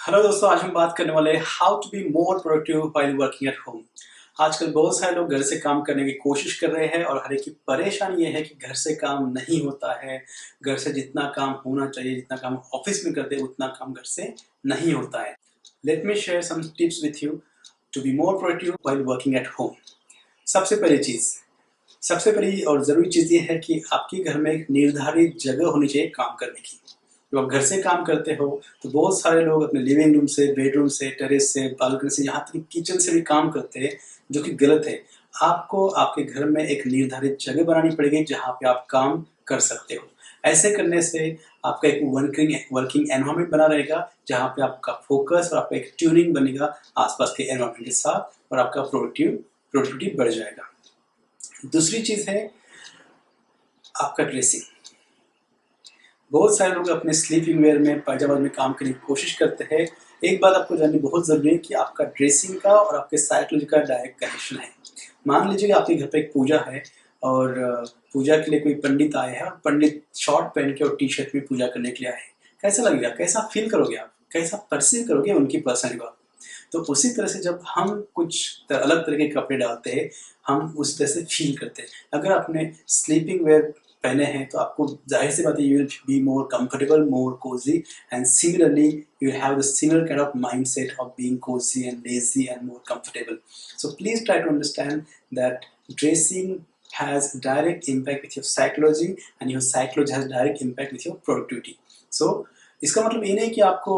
Hello दोस्तों, आज हम बात करने वाले हैं how to be more productive while working at home. आजकल बहुत सारे लोग घर से काम करने की कोशिश कर रहे हैं और हर एक की परेशानी ये है कि घर से काम नहीं होता है। घर से जितना काम होना चाहिए, जितना काम ऑफिस में करते हैं, उतना काम घर से नहीं होता है। Let me share some tips with you to be more productive while working at home. सबसे पहली चीज़, सबसे पहली और ज़रूरी चीज़ ये है कि आपके घर में एक निर्धारित जगह होनी चाहिए काम करने की। जब आप घर से काम करते हो तो बहुत सारे लोग अपने लिविंग रूम से, बेडरूम से, टेरेस से, बालकनी से, यहाँ तक कि किचन से भी काम करते हैं, जो कि गलत है। आपको आपके घर में एक निर्धारित जगह बनानी पड़ेगी जहाँ पे आप काम कर सकते हो। ऐसे करने से आपका एक वर्किंग एनवायरनमेंट बना रहेगा, जहाँ पे आपका फोकस और आपका एक ट्यूनिंग बनेगा आसपास के एनवायरनमेंट के साथ, और आपका प्रोडक्टिविटी बढ़ जाएगा। दूसरी चीज़ है आपका ड्रेसिंग। बहुत सारे लोग अपने स्लीपिंग वेयर में, पायजामा में काम करने की कोशिश करते हैं। एक बात आपको जाननी बहुत ज़रूरी है कि आपका ड्रेसिंग का और आपके साइकोलॉजी का डायरेक्ट कनेक्शन है। मान लीजिए कि आपके घर पे एक पूजा है और पूजा के लिए कोई पंडित आए हैं और पंडित शॉर्ट पहन के और टी शर्ट में पूजा करने के लिए आए हैं। कैसा लगेगा? कैसा फील करोगे आप? कैसा परसीव करोगे उनकी पर्सनैलिटी को? तो उसी तरह से जब हम कुछ अलग तरह के कपड़े डालते हैं, हम उस तरह से फील करते हैं। अगर आपने स्लीपिंग वेयर पहने हैं तो आपको जाहिर सी बात है, you will be more comfortable, more cozy, and similarly you will have the similar kind of mindset of being cozy and lazy and more comfortable. So please try to understand that dressing has direct impact with your psychology, and your psychology has direct impact with your productivity. So इसका मतलब ये नहीं कि आपको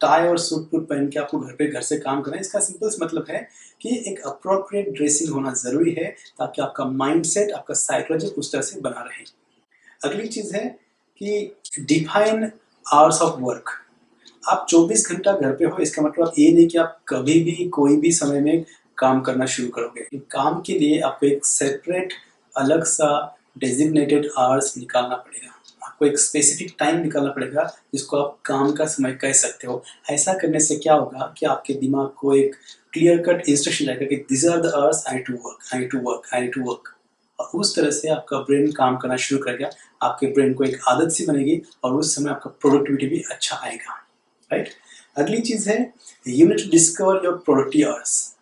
tie और suit boot पहन के आपको घर से काम करना है। इसका सिंपल मतलब है कि एक अप्रोप्रिएट ड्रेसिंग होना ज़रूरी है, ताकि आपका माइंडसेट, आपका साइकोलॉजी उस तरह से बना रहे। अगली चीज़ है कि डिफाइन आवर्स ऑफ वर्क। आप 24 घंटा घर पे हो, इसका मतलब ये नहीं कि आप कभी भी कोई भी समय में काम करना शुरू करोगे। काम के लिए आपको एक सेपरेट अलग सा डेजिग्नेटेड आवर्स निकालना पड़ेगा। आपको एक स्पेसिफिक टाइम निकालना पड़ेगा जिसको आप काम का समय कह सकते हो। ऐसा करने से क्या होगा कि आपके दिमाग को एक क्लियर कट इंस्ट्रक्शन रहेगा कि this are the hours I need to work, I need to work, I need to work. और उस तरह से आपका ब्रेन काम करना शुरू करेगा। आपके ब्रेन को एक आदत सी बनेगी और उस समय आपका प्रोडक्टिविटी भी अच्छा आएगा। राइट? अगली चीज़ है you need to discover your productive hours.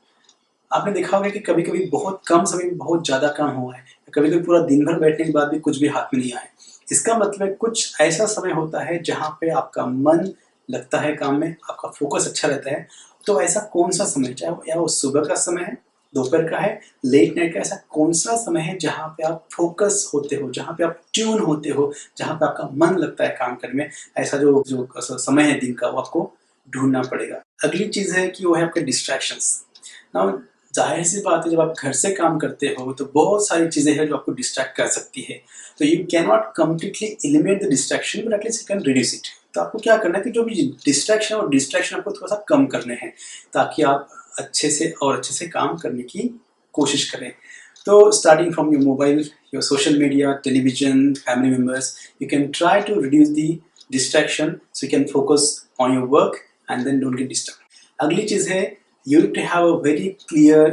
आपने देखा होगा कि कभी-कभी बहुत कम समय में बहुत ज़्यादा काम हुआ है, कभी-कभी पूरा दिन भर बैठने के बाद भी कुछ भी हाथ में नहीं आया है। इसका मतलब है कुछ ऐसा समय होता है जहाँ पे आपका मन लगता है काम में, आपका फोकस अच्छा रहता है। तो ऐसा कौन-सा समय, चाहे वो या वो सुबह का समय है, दोपहर का है, लेट नाइट का, ऐसा कौन-सा समय है जहाँ पे आप फोकस होते हो, जहाँ पे आप ट्यून होते हो, जहाँ पे आपका मन लगता है काम करने में? ऐसा जो जो समय है दिन का, वो आपको ढूँढना पड़ेगा। अगली चीज़ है कि वो है आपके डिस्ट्रैक्शंस। नाउ ज़ाहिर सी बात है, जब आप घर से काम करते हो तो बहुत सारी चीज़ें हैं जो आपको डिस्ट्रैक्ट कर सकती है। तो you can not completely eliminate the distraction, but at least you can reduce it. तो आपको क्या करना है कि जो भी डिस्ट्रैक्शन और डिस्ट्रैक्शन आपको थोड़ा सा कम करने हैं, ताकि आप अच्छे से काम करने की कोशिश करें। तो starting from your mobile, your social media, television, family members, you can try to reduce the distraction so you can focus on your work and then don't get disturb. अगली चीज़ है you need to have a very clear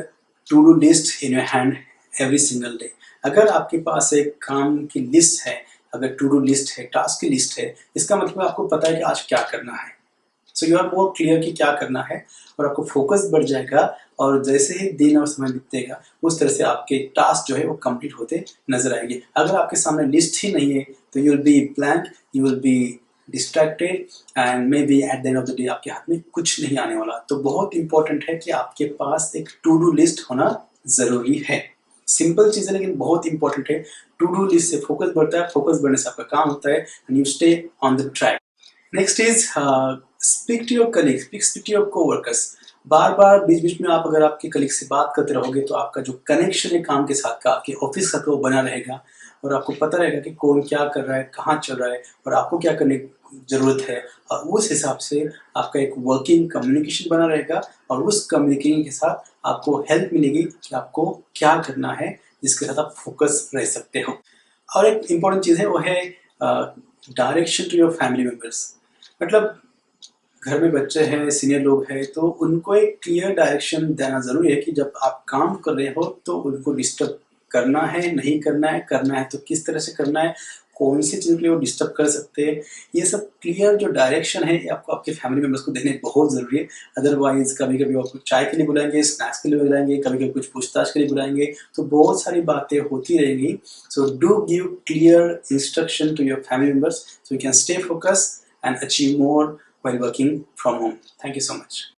to-do list in your hand every single day. अगर आपके पास एक काम की list है, अगर टू डू लिस्ट है, टास्क की लिस्ट है, इसका मतलब आपको पता है कि आज क्या करना है। So you are more clear कि क्या करना है, और आपको फोकस बढ़ जाएगा। और जैसे ही दिन और समय बीतेगा, उस तरह से आपके टास्क जो है वो कंप्लीट होते नजर आएंगे। अगर आपके सामने लिस्ट ही नहीं है तो you will B blank, you will B distracted, and may be at the end of the day आपके हाथ में कुछ नहीं आने वाला। तो बहुत इंपॉर्टेंट है कि आपके पास एक टू डू लिस्ट होना ज़रूरी है। सिंपल चीज़ है लेकिन बहुत इंपॉर्टेंट है। टू डू लिस्ट से फोकस बढ़ता है, फोकस बढ़ने से आपका काम होता है, and you stay on the track. Next is speak to your colleague, speak to your coworkers. बार बार बीच बीच में आप अगर आपके कलीग से बात करते रहोगे तो आपका जो कनेक्शन है काम के साथ का, आपके ऑफिस का, वो बना रहेगा, और आपको पता रहेगा कि कौन क्या कर रहा है, कहाँ चल रहा है, और आपको क्या करने की ज़रूरत है। और उस हिसाब से आपका एक वर्किंग कम्युनिकेशन बना रहेगा, और उस कम्युनिकेशन के साथ आपको हेल्प मिलेगी कि आपको क्या करना है, जिसके साथ आप फोकस रह सकते हो। और एक इम्पॉर्टेंट चीज़ है वो है direction to your family members. मतलब घर में बच्चे हैं, सीनियर लोग हैं, तो उनको एक क्लियर डायरेक्शन देना ज़रूरी है कि जब आप काम कर रहे हो तो उनको डिस्टर्ब करना है, नहीं करना है, करना है तो किस तरह से करना है, कौन सी चीज़ के लिए वो डिस्टर्ब कर सकते हैं, ये सब क्लियर जो डायरेक्शन है ये आपको आपके फैमिली मेम्बर्स को देने बहुत ज़रूरी है। अदरवाइज़ कभी-कभी वो आपको चाय के लिए बुलाएँगे, स्नैक्स के लिए बुलाएँगे, कभी-कभी कुछ पूछताछ के लिए बुलाएँगे, तो बहुत सारी बातें होती रहेंगी। So do give clear instruction to your family members so you can stay focused and achieve more while working from home. Thank you so much.